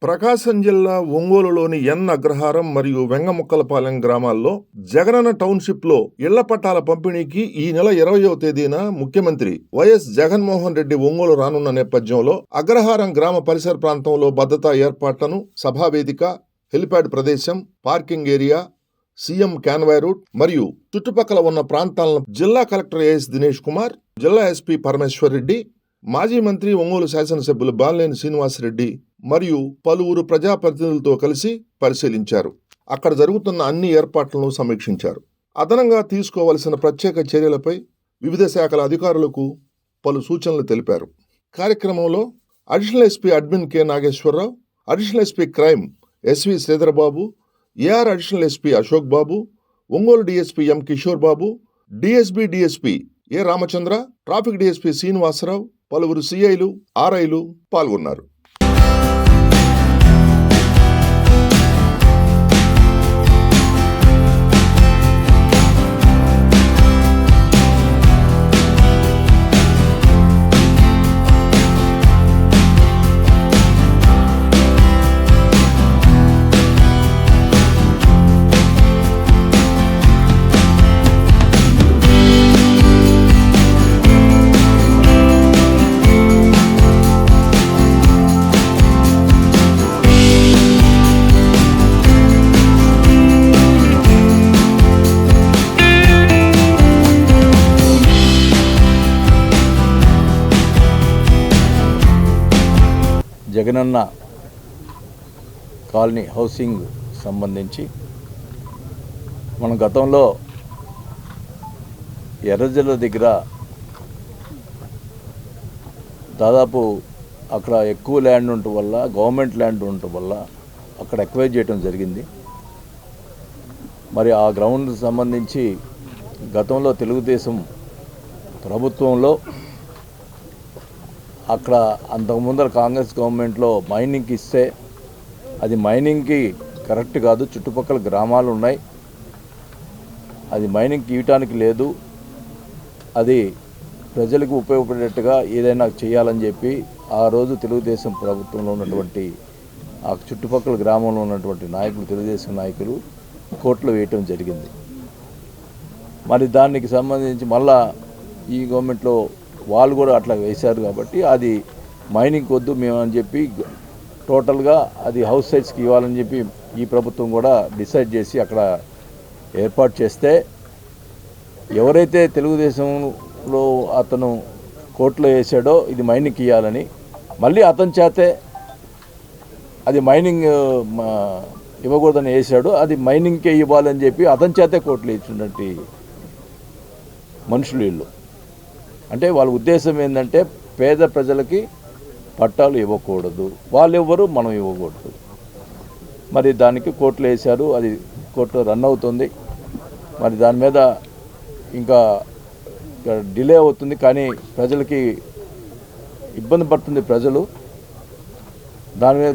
ప్రకాశం జిల్లా ఒంగోలులోని అగ్రహారం మరియు వెంగముక్కలపాలెం గ్రామాల్లో జగనన్న టౌన్షిప్లో ఇళ్ల పట్టాల పంపిణీకి ఈ నెల 20వ తేదీన ముఖ్యమంత్రి వైఎస్ జగన్మోహన్ రెడ్డి ఒంగోలు రానున్న నేపథ్యంలో అగ్రహారం గ్రామ పరిసర ప్రాంతంలో భద్రతా ఏర్పాట్లను, సభావేదిక, హెలిప్యాడ్ ప్రదేశం, parking area, CM convoy route మరియు చుట్టుపక్కల ఉన్న ప్రాంతాలను జిల్లా కలెక్టర్ ఏఎస్ దినేష్ కుమార్, జిల్లా ఎస్పీ పరమేశ్వర్ రెడ్డి, మాజీ మంత్రి ఒంగోలు శాసనసభ్యులు బాలినేని శ్రీనివాసరెడ్డి మరియు పలువురు ప్రజాప్రతినిధులతో కలిసి పరిశీలించారు. అక్కడ జరుగుతున్న అన్ని ఏర్పాట్లను సమీక్షించారు. అదనంగా తీసుకోవలసిన ప్రత్యేక చర్యలపై వివిధ శాఖల అధికారులకు పలు సూచనలు తెలిపారు. కార్యక్రమంలో additional SP admin K Nageswara Rao, additional SP crime SV Sridhar Babu, AR additional SP Ashok Babu, Ongole DSP M Kishore Babu, DSP A Ramachandra, traffic DSP Srinivasa Rao, పలువురు సిఐలు, ఆర్ఐలు పాల్గొన్నారు. జగనన్న కాలనీ హౌసింగ్ సంబంధించి మన గతంలో ఎర్రజల్ల దగ్గర దాదాపు అక్కడ ఎక్కువ ల్యాండ్ ఉండటం వల్ల, గవర్నమెంట్ ల్యాండ్ ఉండటం వల్ల అక్కడ ఎక్వైర్ చేయడం జరిగింది. మరి ఆ గ్రౌండ్ సంబంధించి గతంలో తెలుగుదేశం ప్రభుత్వంలో అక్కడ అంతకుముందర కాంగ్రెస్ గవర్నమెంట్లో మైనింగ్కి ఇస్తే అది మైనింగ్కి కరెక్ట్ కాదు, చుట్టుపక్కల గ్రామాలు ఉన్నాయి, అది మైనింగ్కి ఇవ్వటానికి లేదు, అది ప్రజలకు ఉపయోగపడేట్టుగా ఏదైనా చేయాలని చెప్పి ఆ రోజు తెలుగుదేశం ప్రభుత్వంలో ఉన్నటువంటి ఆ చుట్టుపక్కల గ్రామంలో ఉన్నటువంటి నాయకులు, తెలుగుదేశం నాయకులు కోర్టులో వేయటం జరిగింది. మరి దానికి సంబంధించి మళ్ళా ఈ గవర్నమెంట్లో వాళ్ళు కూడా అట్లా వేశారు కాబట్టి అది మైనింగ్ వద్దు మేము అని చెప్పి టోటల్గా అది హౌస్ సైట్స్కి ఇవ్వాలని చెప్పి ఈ ప్రభుత్వం కూడా డిసైడ్ చేసి అక్కడ ఏర్పాటు చేస్తే, ఎవరైతే తెలుగుదేశంలో అతను కోర్టులో వేసాడో ఇది మైనింగ్కి ఇవ్వాలని, మళ్ళీ అతని చేతే అది మైనింగ్ ఇవ్వకూడదని వేసాడు, అది మైనింగ్కే ఇవ్వాలని చెప్పి అతని చేతే కోర్టులో ఇచ్చినటువంటి మనుషులు వీళ్ళు. అంటే వాళ్ళ ఉద్దేశం ఏంటంటే పేద ప్రజలకి పట్టాలు ఇవ్వకూడదు, వాళ్ళు ఎవ్వరు మనం ఇవ్వకూడదు. మరి దానికి కోర్టులో వేశారు, అది కోర్టులో రన్ అవుతుంది. మరి దాని మీద ఇంకా డిలే అవుతుంది, కానీ ప్రజలకి ఇబ్బంది పడుతుంది ప్రజలు.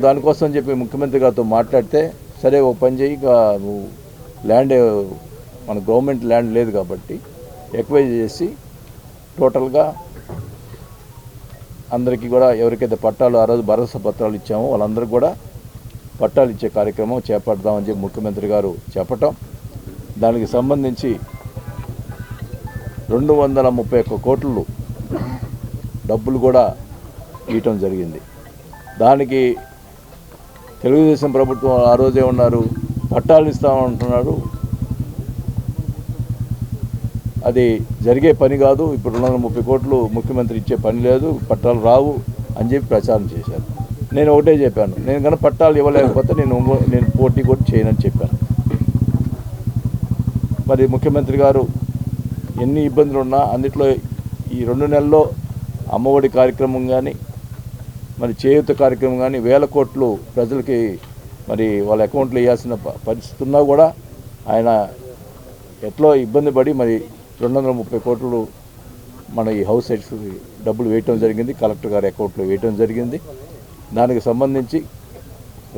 దానికోసం చెప్పి ముఖ్యమంత్రి గారితో మాట్లాడితే, సరే ఒక పని చేయి, ఇక నువ్వు ల్యాండ్ మన గవర్నమెంట్ ల్యాండ్ లేదు కాబట్టి ఎక్వైర్ చేసి టోటల్గా అందరికీ కూడా ఎవరికైతే పట్టాలు ఆ రోజు భరోసా పత్రాలు ఇచ్చామో వాళ్ళందరికీ కూడా పట్టాలు ఇచ్చే కార్యక్రమం చేపడదామని చెప్పి ముఖ్యమంత్రి గారు చెప్పటం, దానికి సంబంధించి 231 కోట్లు డబ్బులు కూడా ఇవ్వటం జరిగింది. దానికి తెలుగుదేశం ప్రభుత్వం ఆ రోజే ఉన్నారు, పట్టాలు ఇస్తామంటున్నారు, అది జరిగే పని కాదు, ఇప్పుడు 230 కోట్లు ముఖ్యమంత్రి ఇచ్చే పని లేదు, పట్టాలు రావు అని చెప్పి ప్రచారం చేశారు. నేను ఒకటే చెప్పాను, నేను కనుక పట్టాలు ఇవ్వలేకపోతే నేను పోటీ కూడా చేయనని చెప్పాను. మరి ముఖ్యమంత్రి గారు ఎన్ని ఇబ్బందులు ఉన్నా అన్నిట్లో ఈ 2 నెలల్లో అమ్మఒడి కార్యక్రమం కానీ, మరి చేయూత కార్యక్రమం కానీ 1000 కోట్లు ప్రజలకి మరి వాళ్ళ అకౌంట్లో వేయాల్సిన పరిస్థితి ఉన్నా కూడా ఆయన ఎట్లా ఇబ్బంది పడి మరి 230 కోట్లు మన ఈ హౌస్ సైట్స్ డబ్బులు వేయటం జరిగింది, కలెక్టర్ గారి అకౌంట్లో వేయటం జరిగింది. దానికి సంబంధించి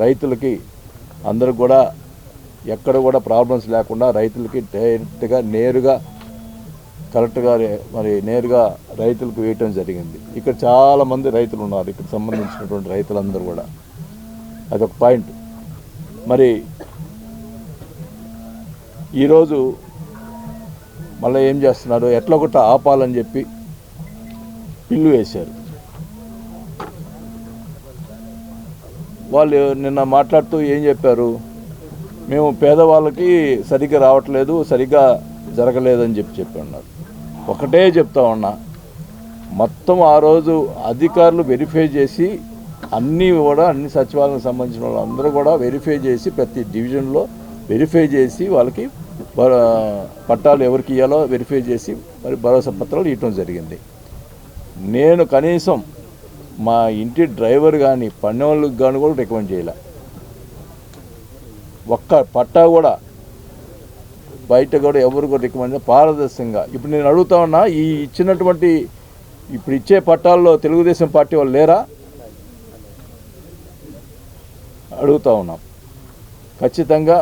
రైతులకి అందరూ కూడా ఎక్కడ కూడా ప్రాబ్లమ్స్ లేకుండా రైతులకి డైరెక్ట్గా నేరుగా కలెక్టర్ గారు మరి నేరుగా రైతులకు వేయటం జరిగింది. ఇక్కడ చాలామంది రైతులు ఉన్నారు, ఇక్కడ సంబంధించినటువంటి రైతులందరూ కూడా అదొక పాయింట్. మరి ఈరోజు మళ్ళీ ఏం చేస్తున్నారు, ఎట్లా ఒకట ఆపాలని చెప్పి పిల్లు వేశారు. వాళ్ళు నిన్న మాట్లాడుతూ ఏం చెప్పారు, మేము పేదవాళ్ళకి సరిగ్గా రావట్లేదు, సరిగ్గా జరగలేదని చెప్పన్నారు. ఒకటే చెప్తా ఉన్నా, మొత్తం ఆ రోజు అధికారులు వెరిఫై చేసి అన్నీ కూడా అన్ని సచివాలయానికి సంబంధించిన వాళ్ళందరూ కూడా వెరిఫై చేసి ప్రతి డివిజన్లో వెరిఫై చేసి వాళ్ళకి పట్టాలు ఎవరికి ఇవ్వాలో వెరిఫై చేసి మరి భరోసా పత్రాలు ఇవ్వడం జరిగింది. నేను కనీసం మా ఇంటి డ్రైవర్ కానీ పన్నెవాళ్ళకి కానీ కూడా రికమెండ్ చేయలే. ఒక్క పట్టా కూడా బయట కూడా ఎవరు కూడా రికమెండ్ పారదర్శకంగా. ఇప్పుడు నేను అడుగుతా ఉన్నా, ఈ ఇచ్చినటువంటి ఇప్పుడు ఇచ్చే పట్టాల్లో తెలుగుదేశం పార్టీ వాళ్ళు లేరా అడుగుతా ఉన్నాం. ఖచ్చితంగా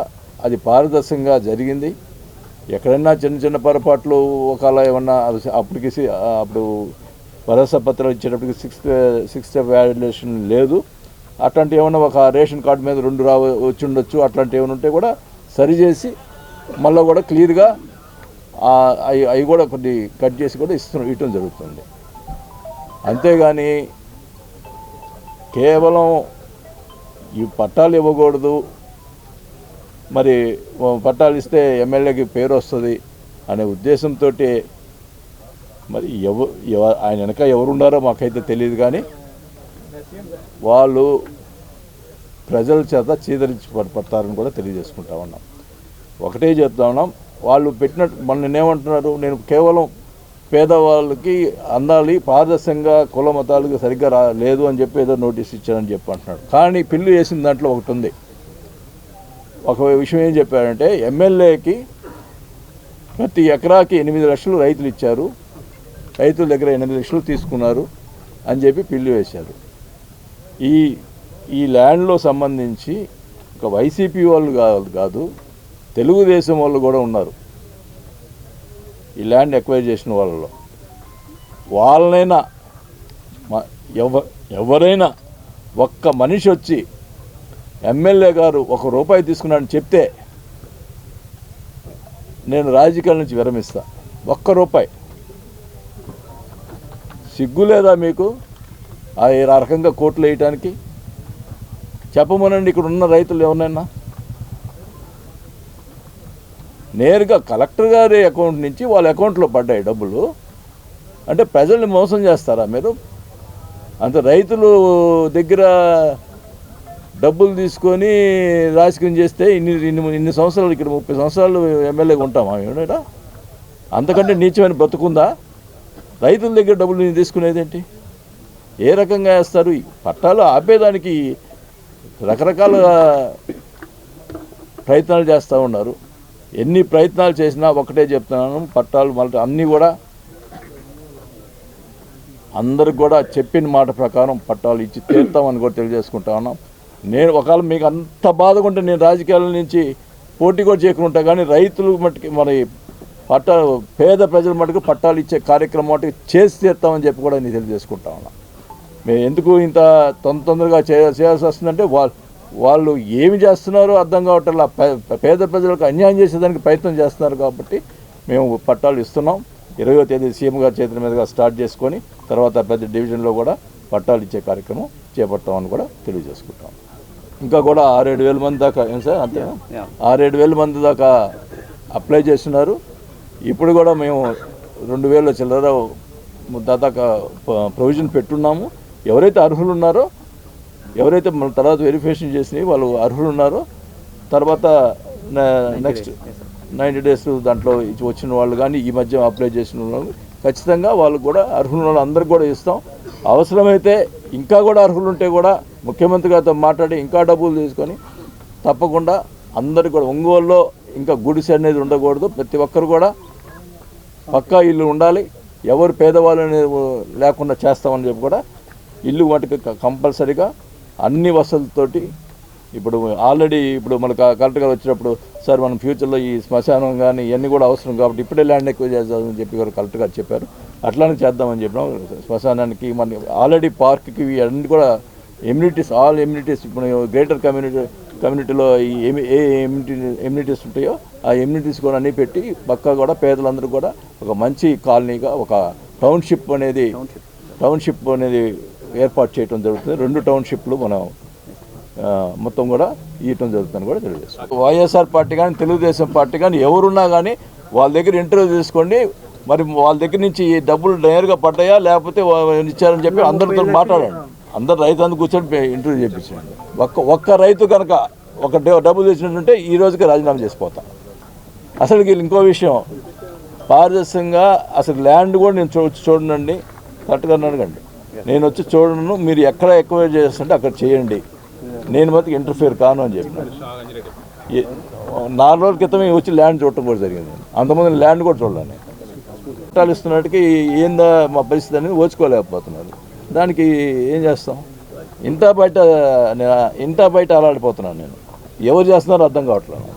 అది పారదర్శకంగా జరిగింది. ఎక్కడన్నా చిన్న చిన్న పొరపాట్లు ఒకవేళ ఏమన్నా అప్పుడు భరోసా పత్రాలు ఇచ్చేటప్పటికి సిక్స్త్ వాల్యుయేషన్ లేదు, అట్లాంటి ఏమన్నా ఒక రేషన్ కార్డు మీద 2 వచ్చి ఉండొచ్చు, అట్లాంటి ఏమైనా ఉంటే కూడా సరిచేసి మళ్ళీ కూడా క్లియర్గా అవి కూడా కొన్ని కట్ చేసి కూడా ఇవ్వటం జరుగుతుంది. అంతేగాని కేవలం ఈ పట్టాలు ఇవ్వకూడదు, మరి పట్టాలు ఇస్తే ఎమ్మెల్యేకి పేరు వస్తుంది అనే ఉద్దేశంతో మరి ఆయన వెనక ఎవరున్నారో మాకైతే తెలియదు, కానీ వాళ్ళు ప్రజల చేత చీదరించి పడతారని కూడా తెలియజేసుకుంటా ఉన్నాం. ఒకటే చెప్తా ఉన్నాం, వాళ్ళు పెట్టినట్టు మన ఏమంటున్నారు, నేను కేవలం పేదవాళ్ళకి అందాలి, పారదర్శకంగా కుల మతాలకు సరిగ్గా లేదు అని చెప్పి ఏదో నోటీస్ ఇచ్చారని చెప్పి అంటున్నాడు. కానీ పిల్లు వేసిన దాంట్లో ఒకటి ఉంది. ఒక విషయం ఏం చెప్పారంటే, ఎమ్మెల్యేకి ప్రతి ఎకరాకి 8 లక్షలు రైతులు ఇచ్చారు, రైతుల దగ్గర 8 లక్షలు తీసుకున్నారు అని చెప్పి పిల్లు వేశారు. ఈ ల్యాండ్లో సంబంధించి ఒక వైసీపీ వాళ్ళు కాదు, తెలుగుదేశం వాళ్ళు కూడా ఉన్నారు ఈ ల్యాండ్ ఎక్వైర్ చేసిన వాళ్ళలో. వాళ్ళనైనా ఎవరైనా ఒక్క మనిషి వచ్చి ఎమ్మెల్యే గారు ₹1 తీసుకున్నాడని చెప్తే నేను రాజకీయాల నుంచి విరమిస్తా. ₹1 సిగ్గు లేదా మీకు ఆ రకంగా కోట్లు వేయటానికి? చెప్పమనండి ఇక్కడ ఉన్న రైతులు ఎవరినైనా. నేరుగా కలెక్టర్ గారి అకౌంట్ నుంచి వాళ్ళ అకౌంట్లో పడ్డాయి డబ్బులు అంటే ప్రజల్ని మోసం చేస్తారా మీరు? అంత రైతులు దగ్గర డబ్బులు తీసుకొని రాజకీయం చేస్తే ఇన్ని సంవత్సరాలు, ఇక్కడ 30 సంవత్సరాలు ఎమ్మెల్యేగా ఉంటామా ఏమిటా? అంతకంటే నీచమైన బ్రతుకుందా? రైతుల దగ్గర డబ్బులు తీసుకునేదేంటి? ఏ రకంగా వేస్తారు? పట్టాలు ఆపేదానికి రకరకాల ప్రయత్నాలు చేస్తూ ఉన్నారు. ఎన్ని ప్రయత్నాలు చేసినా ఒకటే చెప్తున్నాను, పట్టాలు మళ్ళీ అన్నీ కూడా అందరికి కూడా చెప్పిన మాట ప్రకారం పట్టాలు ఇచ్చి తీర్తామని కూడా తెలియజేసుకుంటా ఉన్నాం. నేను ఒకవేళ మీకు అంత బాధగా ఉంటే నేను రాజకీయాల నుంచి పోటీ కూడా చేయకుండా, కానీ రైతులు మట్టుకి మరి పేద ప్రజల మటుకు పట్టాలు ఇచ్చే కార్యక్రమం మటుకు చేసి తీర్తామని చెప్పి కూడా నేను తెలియజేసుకుంటా ఉన్నా. మేము ఎందుకు ఇంత తొందరగా చేయాల్సి వస్తుందంటే వాళ్ళు ఏమి చేస్తున్నారో అర్థం కావట్లా. పేద ప్రజలకు అన్యాయం చేసేదానికి ప్రయత్నం చేస్తున్నారు కాబట్టి మేము పట్టాలు ఇస్తున్నాం. 20వ తేదీ సీఎం గారి చేతుల మీదుగా స్టార్ట్ చేసుకొని తర్వాత పెద్ద డివిజన్లో కూడా పట్టాలు ఇచ్చే కార్యక్రమం చేపడతామని కూడా తెలియజేసుకుంటాం. ఇంకా కూడా 6-7 మంది దాకా ఏం సార్ అంతేనా 6-7 మంది దాకా అప్లై చేస్తున్నారు. ఇప్పుడు కూడా మేము 2000 చిల్లర దాకా ప్రొవిజన్ పెట్టున్నాము. ఎవరైతే అర్హులు ఉన్నారో, ఎవరైతే మన తర్వాత వెరిఫికేషన్ చేసినవి వాళ్ళు అర్హులు ఉన్నారో, తర్వాత నెక్స్ట్ 90 డేస్ దాంట్లో వచ్చిన వాళ్ళు కానీ ఈ మధ్య అప్లై చేసిన వాళ్ళు ఖచ్చితంగా వాళ్ళు కూడా అర్హులు వాళ్ళు అందరికి కూడా ఇస్తాం. అవసరమైతే ఇంకా కూడా అర్హులు ఉంటే కూడా ముఖ్యమంత్రి గారితో మాట్లాడి ఇంకా డబ్బులు తీసుకొని తప్పకుండా అందరికి కూడా ఒంగోలులో ఇంకా గుడిసె అనేది ఉండకూడదు. ప్రతి ఒక్కరు కూడా పక్కా ఇల్లు ఉండాలి. ఎవరు పేదవాళ్ళని లేకుండా చేస్తామని చెప్పి కూడా ఇల్లు వాటికి కంపల్సరీగా అన్ని వసతులతోటి ఇప్పుడు ఆల్రెడీ ఇప్పుడు మన కలెక్టర్ గారు వచ్చినప్పుడు సార్ మనం ఫ్యూచర్లో ఈ శ్మశానం కానీ ఇవన్నీ కూడా అవసరం కాబట్టి ఇప్పుడే ల్యాండ్ ఎక్కువ చేద్దామని చెప్పి కలెక్టర్ గారు చెప్పారు. అట్లానే చేద్దామని చెప్పినాం. శ్మశానానికి మన ఆల్రెడీ పార్క్కి అన్నీ కూడా ఎమ్యూనిటీస్ ఆల్ ఎమ్యూనిటీస్ ఇప్పుడు గ్రేటర్ కమ్యూనిటీలో ఏ ఎమ్యూనిటీస్ ఉంటాయో ఆ ఎమ్యూనిటీస్ కూడా అన్నీ పెట్టి పక్కా కూడా పేదలందరూ కూడా ఒక మంచి కాలనీగా ఒక టౌన్షిప్ అనేది ఏర్పాటు చేయడం జరుగుతుంది. 2 టౌన్షిప్లు మనం మొత్తం కూడా ఇవ్వటం జరుగుతుందని కూడా తెలియజేస్తాం. వైఎస్ఆర్ పార్టీ కానీ తెలుగుదేశం పార్టీ కానీ ఎవరున్నా కానీ వాళ్ళ దగ్గర ఇంటర్వ్యూ తీసుకోండి. మరి వాళ్ళ దగ్గర నుంచి ఈ డబ్బులు నేరుగా పడ్డాయా లేకపోతే ఇచ్చారని చెప్పి అందరితో మాట్లాడండి. అందరు రైతు అందరు కూర్చొని ఇంటర్వ్యూ చేయించండి. ఒక్క రైతు కనుక ఒక డబ్బులు తెచ్చినట్టుంటే ఈ రోజుకి రాజీనామా చేసిపోతా. అసలు ఇంకో విషయం, పారదర్శకంగా అసలు ల్యాండ్ కూడా నేను చూడండి, కరెక్ట్గా అడగండి. నేను వచ్చి చూడను, మీరు ఎక్కడ ఎక్కువ చేస్తుంటే అక్కడ చేయండి, నేను మాత్రం ఇంటర్ఫియర్ కాను అని చెప్పినాను. 4 రోజుల క్రితమే వచ్చి ల్యాండ్ చూడటం కూడా జరిగింది. అంతమంది ల్యాండ్ కూడా చూడాలని పట్టాలు ఇస్తున్నట్టుకి ఏందా మా పరిస్థితి అనేది ఓచుకోలేకపోతున్నారు. దానికి ఏం చేస్తాం? ఇంటా బయట అలాడిపోతున్నాను నేను. ఎవరు చేస్తున్నారో అర్థం కావట్లేదు.